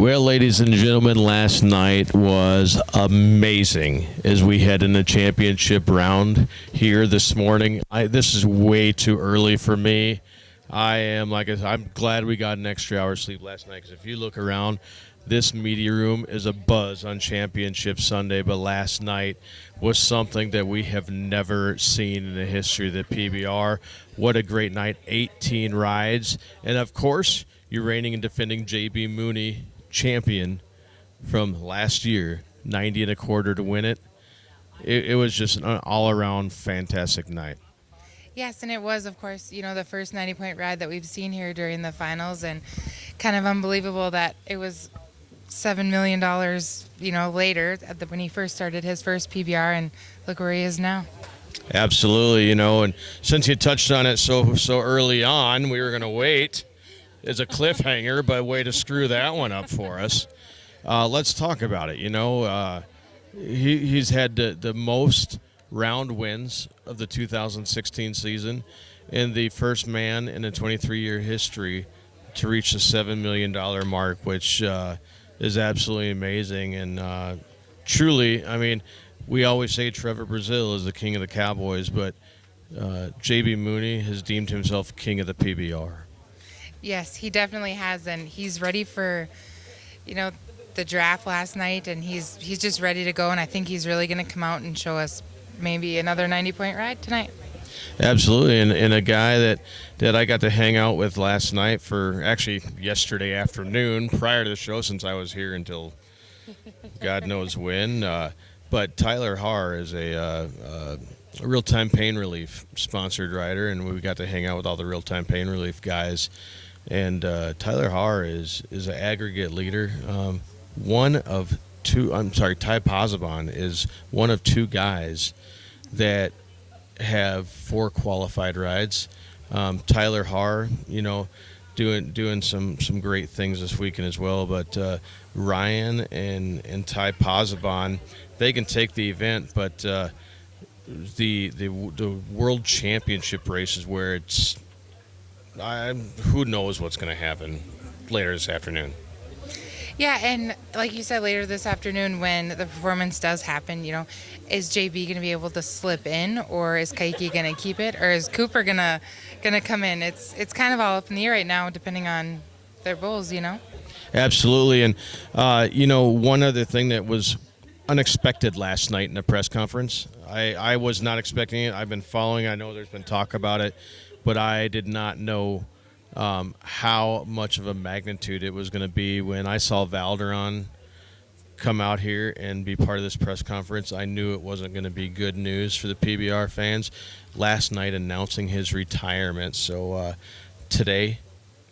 Well, ladies and gentlemen, last night was amazing as we head into championship round here this morning. This is way too early for me. I'm glad we got an extra hour's sleep last night, because if you look around, this media room is a buzz on Championship Sunday, but last night was something that we have never seen in the history of the PBR. What a great night, 18 rides, and of course, your reigning and defending JB Mooney champion from last year, 90 and a quarter to win it. It was just an all-around fantastic night. Yes, and it was, of course, the first 90-point ride that we've seen here during the finals, and kind of unbelievable that it was $7 million, later when he first started his first PBR, and look where he is now. Absolutely, and since you touched on it so early on, we were going to wait as a cliffhanger, but way to screw that one up for us. Let's talk about it. He's had the most round wins of the 2016 season, and the first man in a 23-year history to reach the $7 million mark, which is absolutely amazing. And truly, we always say Trevor Brazile is the king of the Cowboys, but JB Mooney has deemed himself king of the PBR. Yes, he definitely has, and he's ready for, the draft last night, and he's just ready to go, and I think he's really going to come out and show us maybe another 90-point ride tonight. Absolutely, and a guy that I got to hang out with last night for actually yesterday afternoon prior to the show, since I was here until God knows when. But Tyler Haar is a real-time pain relief sponsored rider, and we got to hang out with all the real-time pain relief guys. And Tyler Haar is an aggregate leader. Ty Pozzebon is one of two guys that have 4 qualified rides. Tyler Haar, doing some great things this weekend as well. But Ryan and Ty Pozzebon, they can take the event, but the World Championship race is where it's who knows what's going to happen later this afternoon. Yeah, and like you said, later this afternoon when the performance does happen, is JB going to be able to slip in, or is Kaiki going to keep it, or is Cooper going to come in? It's kind of all up in the air right now, depending on their bulls, Absolutely, and one other thing that was unexpected last night in the press conference, I was not expecting it. I've been following. I know there's been talk about it, but I did not know how much of a magnitude it was going to be. When I saw Valdiron come out here and be part of this press conference, I knew it wasn't going to be good news for the PBR fans. Last night announcing his retirement, so today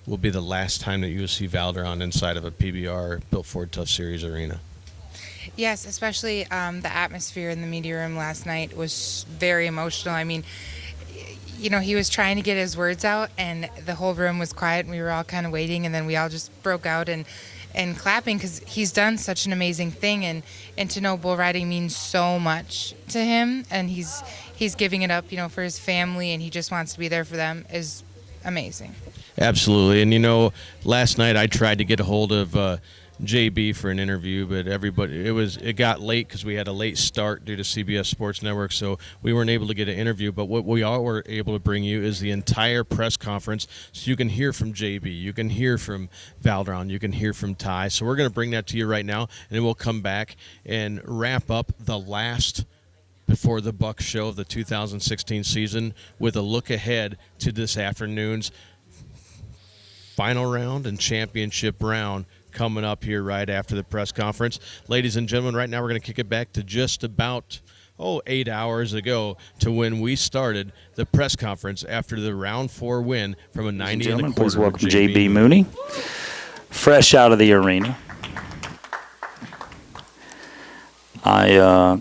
will be the last time that you will see Valdiron inside of a PBR Built Ford Tough Series arena. Yes, especially the atmosphere in the media room last night was very emotional. He was trying to get his words out, and the whole room was quiet, and we were all kind of waiting, and then we all just broke out and clapping, because he's done such an amazing thing, and to know bull riding means so much to him, and he's giving it up, for his family, and he just wants to be there for them, is amazing. Absolutely, and last night I tried to get a hold of JB for an interview, but it got late because we had a late start due to CBS Sports Network, so we weren't able to get an interview. But what we all were able to bring you is the entire press conference, so you can hear from JB, you can hear from Valdiron, you can hear from Ty. So we're going to bring that to you right now, and then we'll come back and wrap up the last Before the Buck show of the 2016 season with a look ahead to this afternoon's final round and championship round coming up here right after the press conference. Ladies and gentlemen, right now we're going to kick it back to just about 8 hours ago to when we started the press conference after the round 4 win from a 90 and a quarter. Please welcome JB Mooney, fresh out of the arena.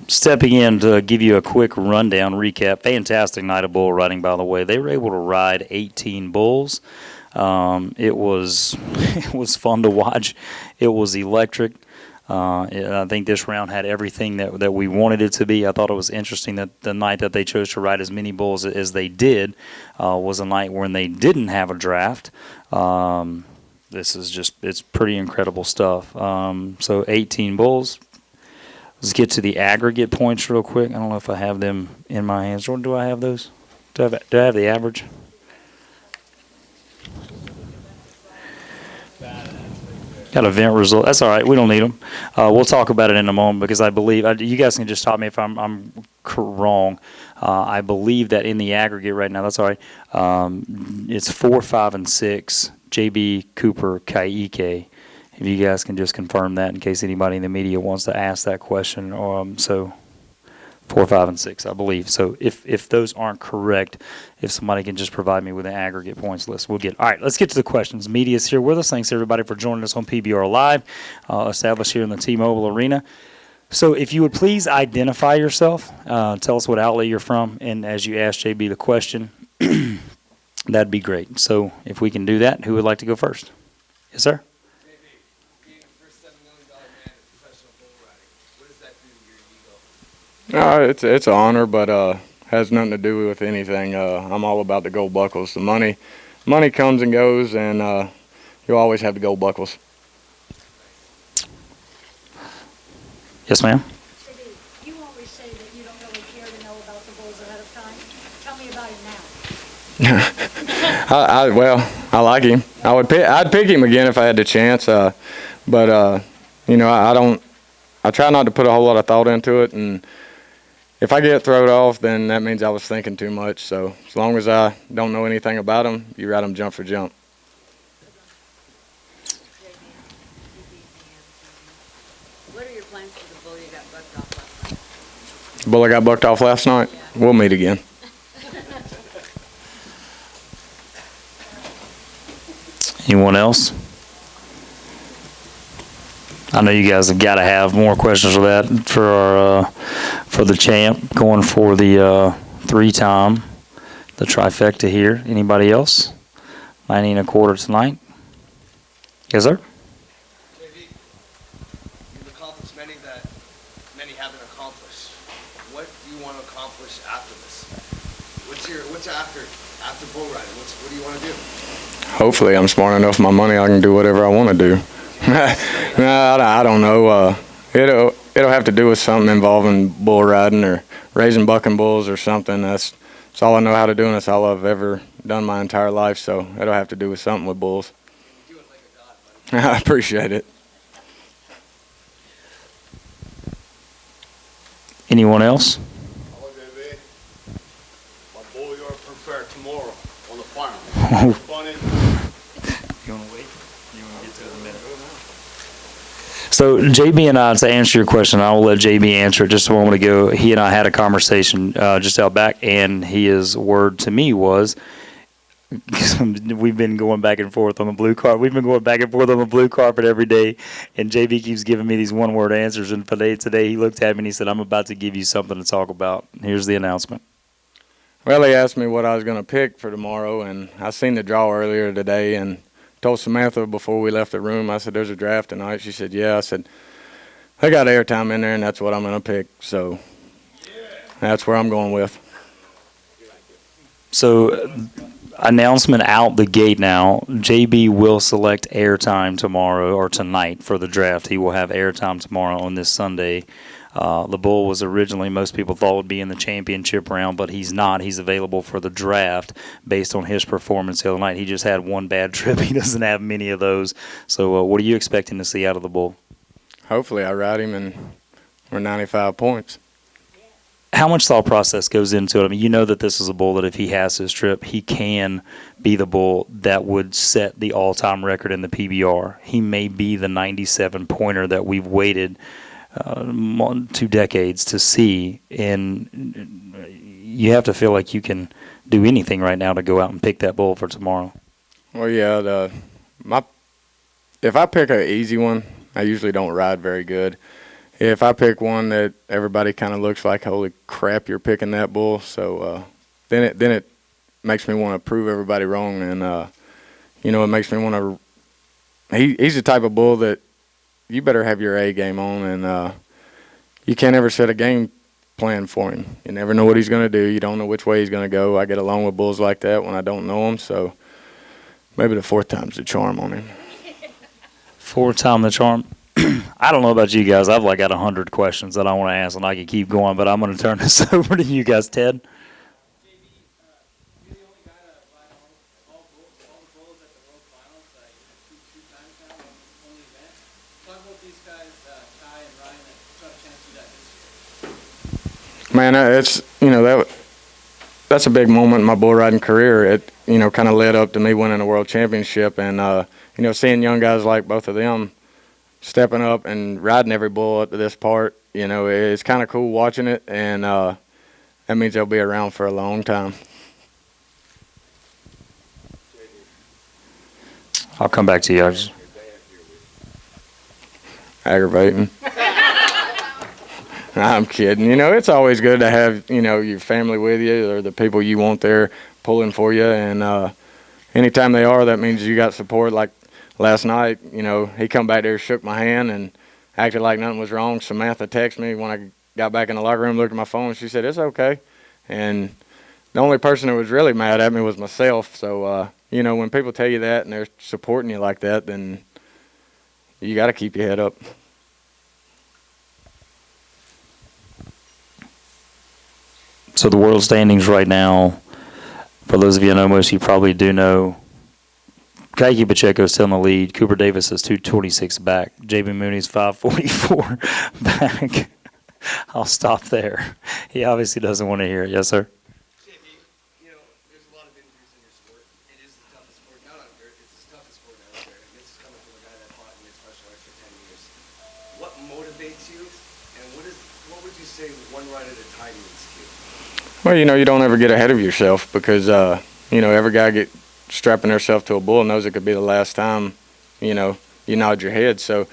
Stepping in to give you a quick rundown, recap. Fantastic night of bull riding, by the way. They were able to ride 18 bulls. It was fun to watch. It was electric. I think this round had everything that we wanted it to be. I thought it was interesting that the night that they chose to ride as many bulls as they did was a night when they didn't have a draft. this is it's pretty incredible stuff. So 18 bulls. Let's get to the aggregate points real quick. I don't know if I have them in my hands. Jordan, do I have those? Do I have the average? Got event result. That's all right. We don't need them. We'll talk about it in a moment because I believe you guys can just stop me if I'm wrong. I believe that in the aggregate right now, that's all right. It's 4, 5, and 6. JB, Cooper, Kaike. If you guys can just confirm that in case anybody in the media wants to ask that question. So 4, 5, and 6, I believe. So if those aren't correct, if somebody can just provide me with an aggregate points list, we'll get. All right, let's get to the questions. Media's here with us. Thanks, everybody, for joining us on PBR Live, established here in the T-Mobile Arena. So if you would please identify yourself, tell us what outlet you're from, and as you ask JB the question, that'd be great. So if we can do that, who would like to go first? Yes, sir? It's an honor, but has nothing to do with anything. I'm all about the gold buckles. The money comes and goes, and you'll always have the gold buckles. Yes, ma'am. JB, you always say that you don't really care to know about the bulls ahead of time. Tell me about it now. I like him. I'd pick him again if I had the chance. But I try not to put a whole lot of thought into it, and if I get thrown off, then that means I was thinking too much. So as long as I don't know anything about him, you ride him jump for jump. What are your plans for the bull you got bucked off last night? The bull I got bucked off last night? Yeah. We'll meet again. Anyone else? I know you guys have got to have more questions for that for the champ going for the 3-time, the trifecta here. Anybody else? 90 1/4 tonight. Yes, sir. JV, you've accomplished many that many haven't accomplished. What do you want to accomplish after this? What's after bull riding? What do you want to do? Hopefully I'm smart enough with my money I can do whatever I want to do. No, I don't know. It'll have to do with something involving bull riding or raising bucking bulls or something. That's all I know how to do, and that's all I've ever done my entire life. So it'll have to do with something with bulls. You do it like a god, buddy. I appreciate it. Anyone else? Hello, JV. My bull you're prepared tomorrow on the farm. Funny. You want to wait? You want to get to it in a minute? So JB and I, to answer your question, I will let JB answer it. Just a moment ago, he and I had a conversation just out back, and his word to me was, we've been going back and forth on the blue carpet. We've been going back and forth on the blue carpet every day, and JB keeps giving me these one-word answers. And today he looked at me and he said, "I'm about to give you something to talk about." Here's the announcement. Well, he asked me what I was going to pick for tomorrow, and I seen the draw earlier today and told Samantha before we left the room, I said, "There's a draft tonight." She said, "Yeah." I said, "I got airtime in there, and that's what I'm going to pick." So that's where I'm going with. So announcement out the gate now. JB will select airtime tomorrow or tonight for the draft. He will have airtime tomorrow on this Sunday. The bull was originally, most people thought would be in the championship round, but he's not. He's available for the draft based on his performance the other night. He just had one bad trip. He doesn't have many of those. So what are you expecting to see out of the bull? Hopefully I ride him and we're 95 points. How much thought process goes into it? I mean, you know that this is a bull that if he has his trip, he can be the bull that would set the all-time record in the PBR. He may be the 97-pointer that we've waited 2 decades to see, and you have to feel like you can do anything right now to go out and pick that bull for tomorrow. Well, yeah, if I pick an easy one, I usually don't ride very good. If I pick one that everybody kind of looks like, holy crap, you're picking that bull, so then it makes me want to prove everybody wrong, and it makes me want to. He's the type of bull that you better have your A game on, and you can't ever set a game plan for him. You never know what he's going to do. You don't know which way he's going to go. I get along with bulls like that when I don't know them, so maybe the 4th time's the charm on him. Four-time the charm. I don't know about you guys. I've got 100 questions that I want to ask, and I could keep going, but I'm going to turn this over to you guys. Ted? You're the only guy to ride all the bulls at the World Finals, two times now, only event. Talk about these guys, Ty and Ryan, that got a chance to do that this year. Man, that's a big moment in my bull riding career. It kind of led up to me winning a world championship, and seeing young guys like both of them stepping up and riding every bull up to this part, it's kind of cool watching it, and that means they'll be around for a long time. I'll come back to you. Aggravating. I'm kidding. It's always good to have, your family with you or the people you want there pulling for you. And anytime they are, that means you got support. Like last night, he come back there, shook my hand, and acted like nothing was wrong. Samantha texted me when I got back in the locker room, looked at my phone, she said, "It's okay." And the only person that was really mad at me was myself. So, when people tell you that and they're supporting you like that, then you got to keep your head up. So the world standings right now, for those of you who know, most of you probably do know, Kaiki Pacheco is still in the lead. Cooper Davis is 226 back. JB Mooney's 544 back. I'll stop there. He obviously doesn't want to hear it. Yes, sir? JB, there's a lot of injuries in your sport. It is the toughest sport, not on dirt. It's the toughest sport out there. And this is coming from a guy that fought in mixed martial arts for 10 years. What motivates you, and what would you say one ride at a time means to you? Well, you don't ever get ahead of yourself because, every guy strapping themselves to a bull knows it could be the last time, you nod your head. So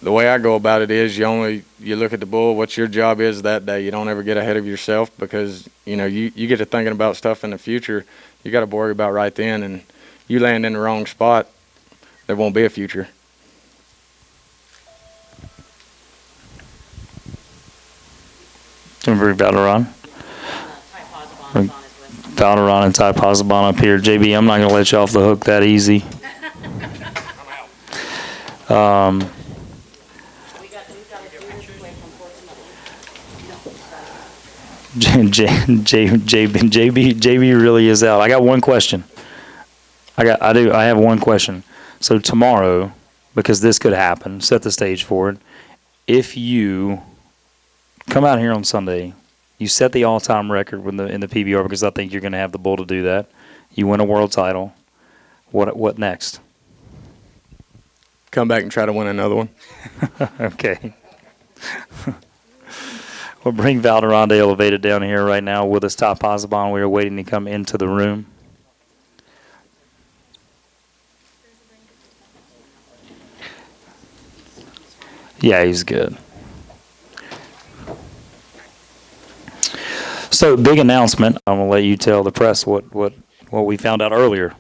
the way I go about it is you look at the bull, what your job is that day. You don't ever get ahead of yourself because, you get to thinking about stuff in the future you got to worry about right then. And you land in the wrong spot, there won't be a future. Remember Valdiron? Valdiron and Ty Posabon up here. JB, I'm not going to let you off the hook that easy. JB really is out. I got one question. I have one question. So tomorrow, because this could happen, set the stage for it. If you come out here on Sunday, you set the all-time record in the PBR because I think you're going to have the bull to do that. You win a world title. What next? Come back and try to win another one. Okay. We'll bring Valdiron elevated down here right now with us. Ty Posabon, we are waiting to come into the room. Yeah, he's good. So, big announcement. I'm going to let you tell the press what we found out earlier.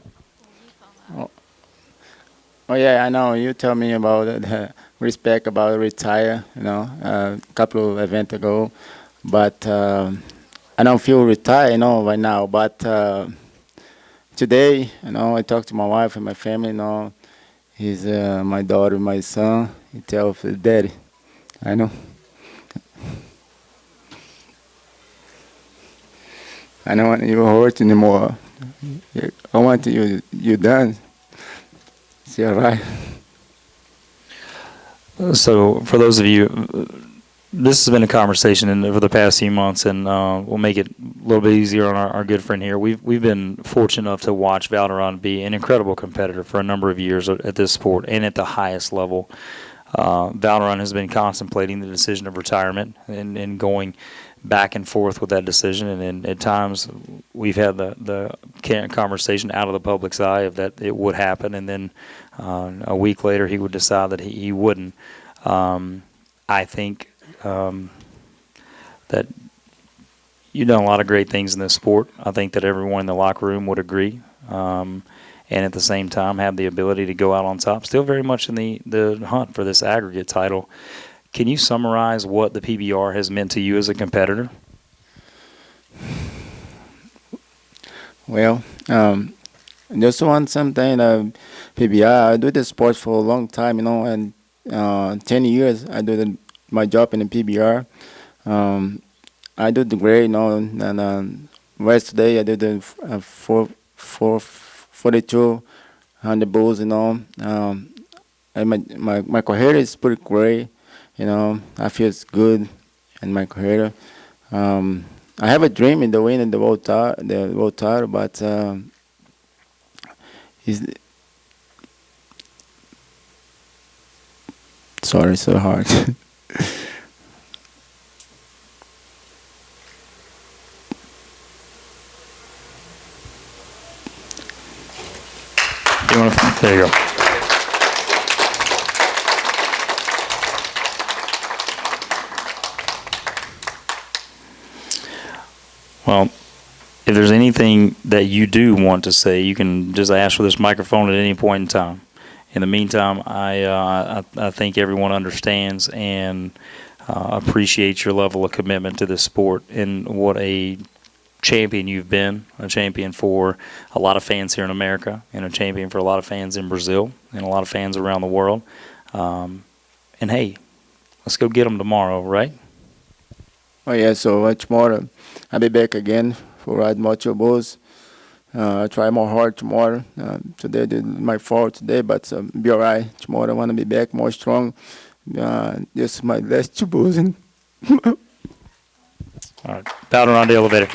Oh, yeah, I know. You told me about the respect about retire, a couple of events ago. But I don't feel retired, right now. But today, I talked to my wife and my family, he's my daughter, my son. He tells Daddy, I know. I don't want you hurt anymore. I want you done. It's all right. So, for those of you, this has been a conversation over the past few months, and we'll make it a little bit easier on our good friend here. We've been fortunate enough to watch Valdiron be an incredible competitor for a number of years at this sport and at the highest level. Valdiron has been contemplating the decision of retirement and going back and forth with that decision, and at times we've had the conversation out of the public's eye of that it would happen, and then a week later he would decide that he wouldn't. I think that you've done a lot of great things in this sport. I think that everyone in the locker room would agree, and at the same time have the ability to go out on top. Still very much in the hunt for this aggregate title. Can you summarize what the PBR has meant to you as a competitor? Well, Just want something, PBR. I do the sport for a long time, and 10 years I do my job in the PBR. I do the great, and rest today I do the 42 on the bulls, and my career is pretty great, I feel it's good in my career. I have a dream in the win in the world title, but is sorry, so hard. There you go. Well, if there's anything that you do want to say, you can just ask for this microphone at any point in time. In the meantime, I think everyone understands and appreciates your level of commitment to this sport and what a champion you've been, a champion for a lot of fans here in America and a champion for a lot of fans in Brazil and a lot of fans around the world. And hey, let's go get them tomorrow, right? Oh yeah, so tomorrow I'll be back again for ride more bulls. I'll try more hard tomorrow. Today did my fault today, but be alright. Tomorrow I want to be back more strong. This is my last 2 bulls. All right, Valdiron on the elevator.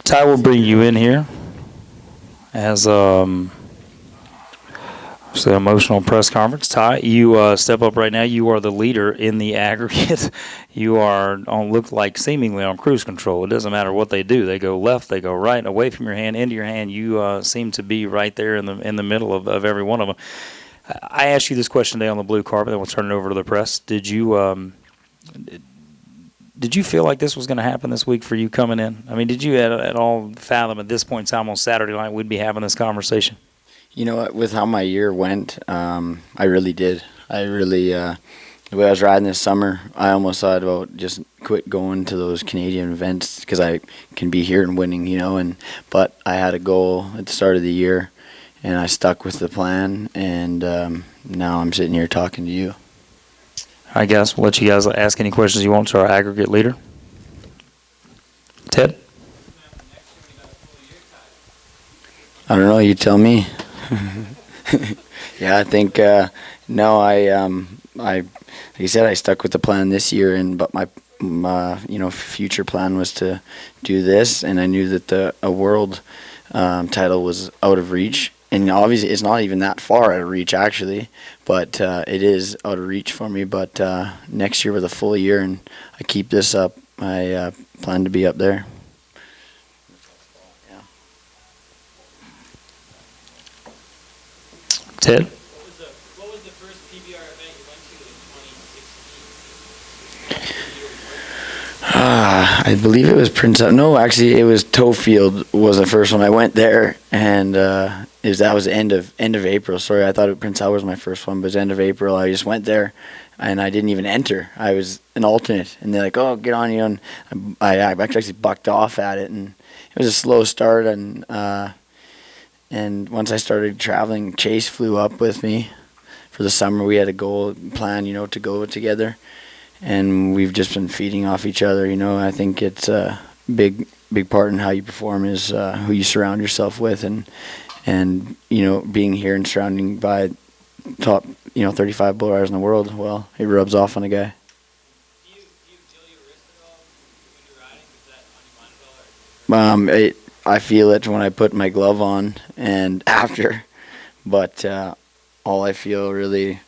Ty will bring you in here as it's an emotional press conference. Ty, you step up right now. You are the leader in the aggregate. You are look like seemingly on cruise control. It doesn't matter what they do. They go left, they go right, away from your hand, into your hand. You seem to be right there in the middle of every one of them. I asked you this question today on the blue carpet, then we'll turn it over to the press. Did you feel like this was going to happen this week for you coming in? I mean, did you at all fathom at this point in time on Saturday night we'd be having this conversation? You know what, with how my year went, I really did. I really, the way I was riding this summer, I almost thought about just quit going to those Canadian events because I can be here and winning, but I had a goal at the start of the year, and I stuck with the plan, and now I'm sitting here talking to you. I guess we'll let you guys ask any questions you want to our aggregate leader. Ted? I don't know, you tell me. Yeah, I think like you said, I stuck with the plan this year, but my future plan was to do this, and I knew that a world title was out of reach, and obviously it's not even that far out of reach actually, but it is out of reach for me. But next year with a full year, and I keep this up, I plan to be up there. Ted? What was the first PBR event you went to in 2016? I believe it was Prince. No, actually, it was Toefield was the first one. I went there, and that was end of April. Sorry, I thought Prince Albert was my first one, but it was end of April. I just went there, and I didn't even enter. I was an alternate, and they're like, "Oh, get on you," and I actually bucked off at it, and it was a slow start, and once I started traveling, Chase flew up with me for the summer. We had a goal plan, to go together, and we've just been feeding off each other. I think it's a big part in how you perform is who you surround yourself with, and being here and surrounding by top 35 bull riders in the world. Well, it rubs off on a guy. Do you feel your wrist at all when you're riding? Is that on your mind at all? I feel it when I put my glove on and after, but all I feel really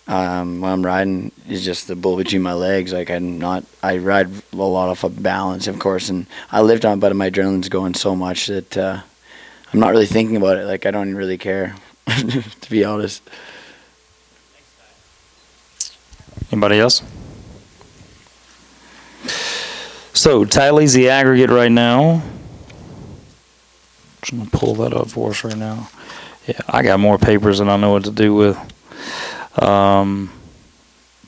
when I'm riding is just the bull between my legs. Like I ride a lot off of balance, of course, and I lift on, but my adrenaline's going so much that I'm not really thinking about it. Like I don't really care, to be honest. Anybody else? So Tylee's the aggregate right now. Just gonna pull that up for us right now. Yeah, I got more papers than I know what to do with.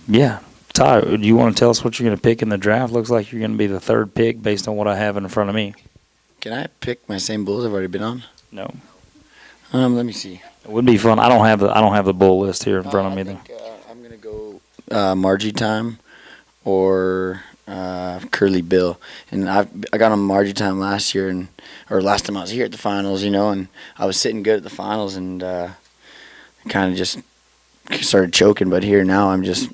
Yeah, Ty Ty, do you want to tell us what you're going to pick in the draft? Looks like you're going to be the third pick based on what I have in front of me. Can I pick my same bulls I've already been on? No. Let me see. It would be fun. I don't have the bull list here in front of me. I think, I'm gonna go Margie Time or Curly Bill, and I got on Margie Time last year, or last time I was here at the finals, and I was sitting good at the finals, and kind of just started choking. But here now, I'm just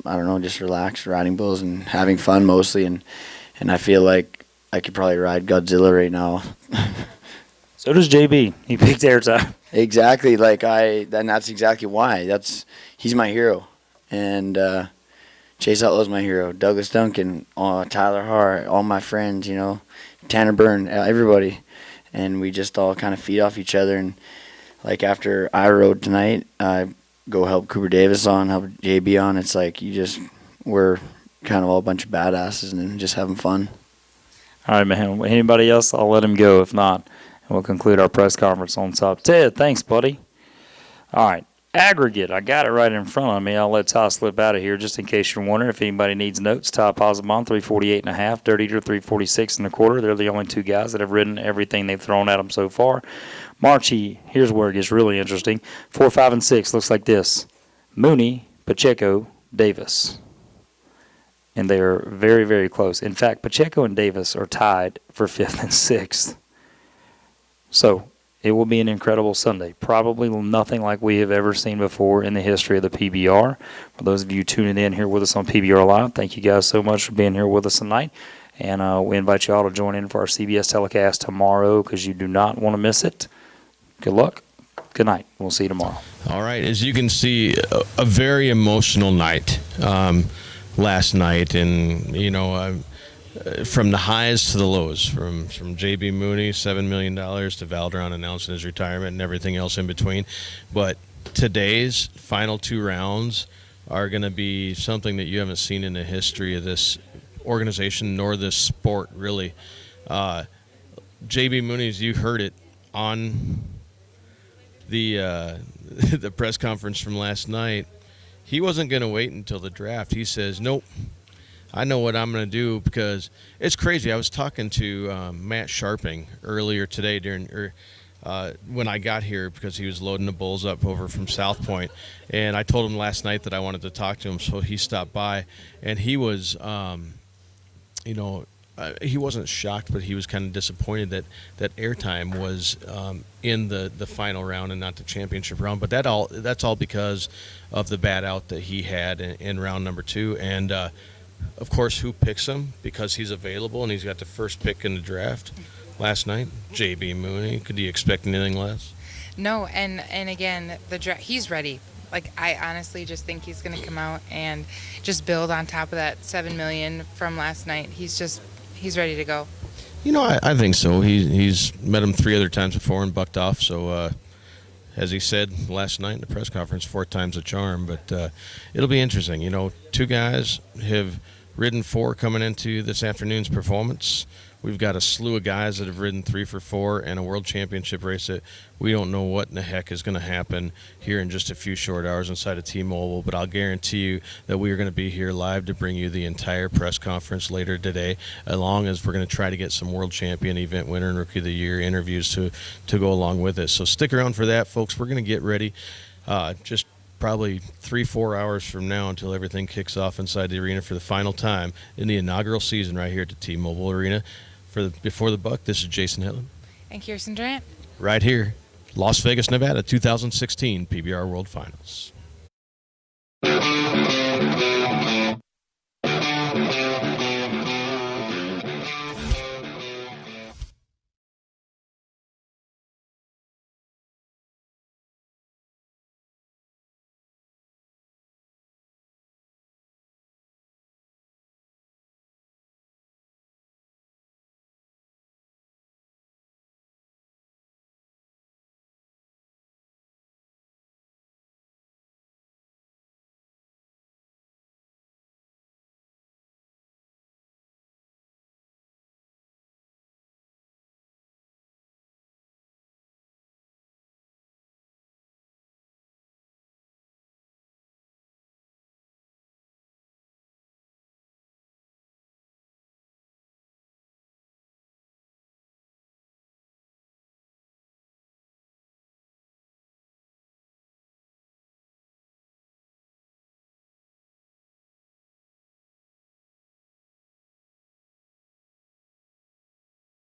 relaxed, riding bulls and having fun mostly, and I feel like I could probably ride Godzilla right now. So does JB. He picked airtime. Exactly, and that's exactly why. He's my hero, and Chase Outlaw's my hero. Douglas Duncan, Tyler Hart, all my friends, Tanner Byrne, everybody, and we just all kind of feed off each other. And like after I rode tonight, I go help Cooper Davis on, help JB on. It's like we're kind of all a bunch of badasses and just having fun. All right, man. Anybody else? I'll let him go. If not, and we'll conclude our press conference on top. Ted, thanks, buddy. All right. Aggregate. I got it right in front of me. I'll let Ty slip out of here just in case you're wondering. If anybody needs notes, Ty Posabon, 348.5, Dirt Eater, 346.25. They're the only two guys that have ridden everything they've thrown at them so far. Marchie, here's where it gets really interesting. 4, 5, and 6 looks like this. Mooney, Pacheco, Davis. And they are very, very close. In fact, Pacheco and Davis are tied for 5th and 6th. So it will be an incredible Sunday. Probably nothing like we have ever seen before in the history of the PBR. For those of you tuning in here with us on PBR Live, thank you guys so much for being here with us tonight. And we invite you all to join in for our CBS telecast tomorrow because you do not want to miss it. Good luck. Good night. We'll see you tomorrow. All right. As you can see, a very emotional night last night. And, from the highs to the lows, from J.B. Mooney, $7 million, to Valdiron announcing his retirement and everything else in between. But today's final 2 rounds are going to be something that you haven't seen in the history of this organization nor this sport, really. J.B. Mooney's, you heard it on the press conference from last night. He wasn't going to wait until the draft. He says, nope. I know what I'm going to do, because it's crazy. I was talking to Matt Sharping earlier today when I got here, because he was loading the bulls up over from South Point, and I told him last night that I wanted to talk to him, so he stopped by, and he was, he wasn't shocked, but he was kind of disappointed that airtime was in the final round and not the championship round. But that's all because of the bad out that he had in round number 2, and of course, who picks him? Because he's available and he's got the first pick in the draft last night. J.B. Mooney. Could you expect anything less? No, and again, he's ready. Like, I honestly just think he's going to come out and just build on top of that $7 million from last night. He's ready to go. I think so. He's met him 3 other times before and bucked off. So, as he said last night in the press conference, 4 times a charm. But it'll be interesting. 2 guys have ridden 4 coming into this afternoon's performance. We've got a slew of guys that have ridden 3 for 4 and a world championship race that we don't know what in the heck is going to happen here in just a few short hours inside of T-Mobile. But I'll guarantee you that we are going to be here live to bring you the entire press conference later today, along as we're going to try to get some world champion, event winner, and rookie of the year interviews to go along with it. So stick around for that, folks. We're going to get ready just probably 3-4 hours from now until everything kicks off inside the arena for the final time in the inaugural season right here at the T-Mobile Arena. Before the Buck, this is Jason Hetland. And Kirsten Durant. Right here, Las Vegas, Nevada, 2016 PBR World Finals.